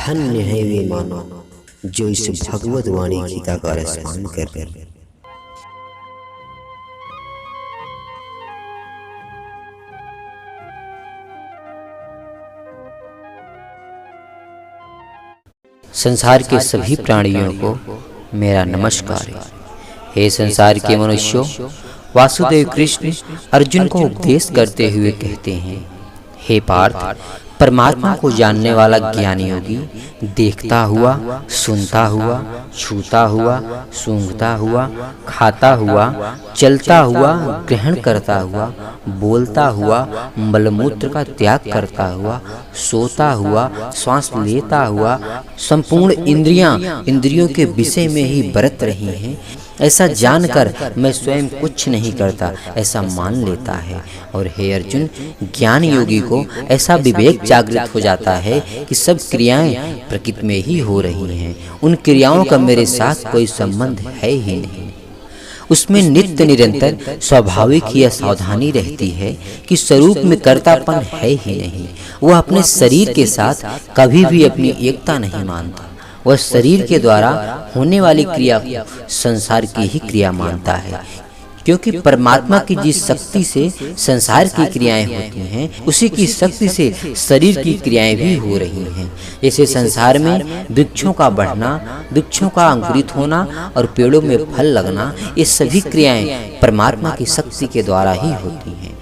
धन्य है वे मानव जो इस भगवत वाणी गीता का रसपान कर। संसार के सभी प्राणियों को मेरा नमस्कार है। हे संसार के मनुष्यों, वासुदेव कृष्ण अर्जुन को उपदेश करते हुए कहते हैं, हे पार्थ, परमात्मा को जानने वाला ज्ञानी योगी देखता हुआ, सुनता हुआ, छूता हुआ, सूंघता हुआ, खाता हुआ, चलता हुआ, ग्रहण करता हुआ, बोलता हुआ, मलमूत्र का त्याग करता हुआ, सोता हुआ, श्वास लेता हुआ, संपूर्ण इंद्रियों के विषय में ही बरत रही हैं, ऐसा जानकर मैं स्वयं कुछ नहीं करता ऐसा मान लेता है। और हे अर्जुन, ज्ञान योगी को ऐसा विवेक जागृत हो जाता है कि सब क्रियाएं प्रकृति में ही हो रही हैं, उन क्रियाओं का मेरे साथ कोई संबंध है ही नहीं। उसमें नित्य निरंतर स्वाभाविक यह सावधानी रहती है कि स्वरूप में कर्तापन है ही नहीं। वह अपने शरीर के साथ कभी भी अपनी एकता नहीं मानता। वह शरीर के द्वारा होने वाली क्रिया को संसार की ही क्रिया मानता है, क्योंकि परमात्मा की जिस शक्ति से संसार की क्रियाएं होती हैं, उसी की शक्ति से शरीर की क्रियाएं भी हो रही हैं। जैसे संसार में वृक्षों का बढ़ना, वृक्षों का अंकुरित होना और पेड़ों में फल लगना, ये सभी क्रियाएं परमात्मा की शक्ति के द्वारा ही होती हैं।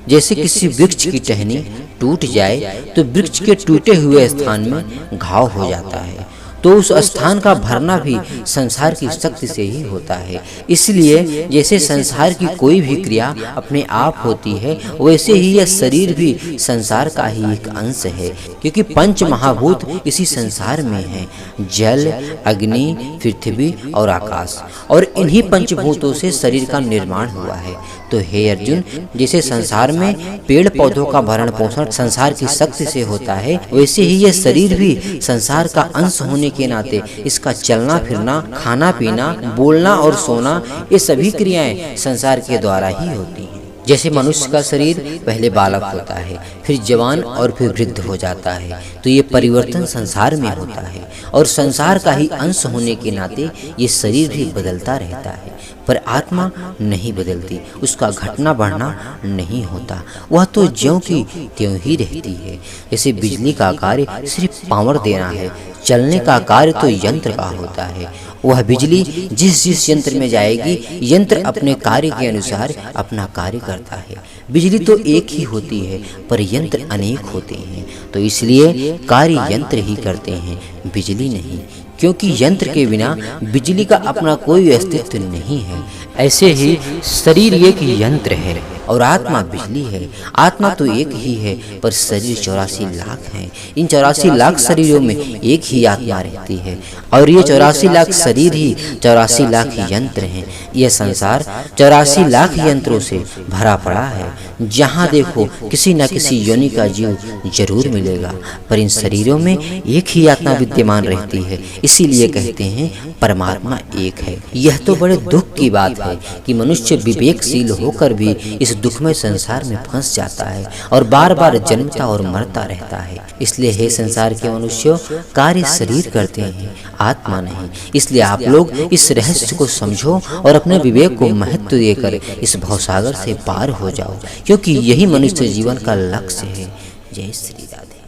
जैसे किसी वृक्ष की टहनी टूट जाए तो वृक्ष के टूटे हुए स्थान में घाव हो जाता है, तो उस स्थान का भरना भी संसार की शक्ति से ही होता है। इसलिए जैसे संसार की कोई भी क्रिया अपने आप होती है, वैसे ही यह शरीर भी संसार का ही एक अंश है, क्योंकि पंच महाभूत इसी संसार में हैं, जल, अग्नि, पृथ्वी और आकाश, और इन्हीं पंचभूतों से शरीर का निर्माण हुआ है। तो हे अर्जुन, जैसे संसार में पेड़ पौधों का भरण पोषण संसार की शक्ति से होता है, वैसे ही यह शरीर भी संसार का अंश होने के नाते इसका चलना फिरना, खाना पीना, बोलना और सोना, ये सभी क्रियाएं संसार के द्वारा ही होती हैं। जैसे मनुष्य का शरीर पहले बालक होता है, फिर जवान और फिर वृद्ध हो जाता है, तो ये परिवर्तन संसार में होता है, और संसार का ही अंश होने के नाते ये शरीर भी बदलता रहता है, पर आत्मा नहीं बदलती, उसका घटना बढ़ना नहीं होता, वह तो ज्यों की त्यों ही रहती है। जैसे बिजली का कार्य सिर्फ पावर देना है, चलने का कार्य तो यंत्र का होता है। वह बिजली जिस यंत्र में जाएगी, यंत्र अपने कार्य के अनुसार अपना कार्य करता है। बिजली तो एक ही होती है, पर यंत्र अनेक होते हैं, तो इसलिए कार्य यंत्र ही करते हैं, बिजली नहीं, क्योंकि यंत्र के बिना बिजली का अपना कोई अस्तित्व नहीं है। ऐसे ही शरीर एक यंत्र है और आत्मा बिजली है। आत्मा तो एक ही है, पर शरीर 84 लाख हैं। इन 84 लाख शरीरों में एक ही आत्मा रहती है, और ये 84 लाख शरीर ही 84 लाख यंत्र हैं। यह संसार 84 लाख यंत्रों से भरा पड़ा है। जहाँ देखो किसी न किसी योनि का जीव जरूर मिलेगा, पर इन शरीरों में एक ही आत्मा विद्यमान रहती है। इसीलिए कहते हैं परमात्मा एक है। यह तो बड़े दुख की बात है कि मनुष्य विवेकशील होकर भी इस दुखमय संसार में फंस जाता है और बार बार जन्मता और मरता रहता है। इसलिए हे संसार के मनुष्यों, कार्य शरीर करते हैं, आत्मा नहीं। इसलिए आप लोग इस रहस्य को समझो और अपने विवेक को महत्व देकर इस भवसागर से पार हो जाओ, क्योंकि यही मनुष्य जीवन का लक्ष्य है। जय श्री राधे।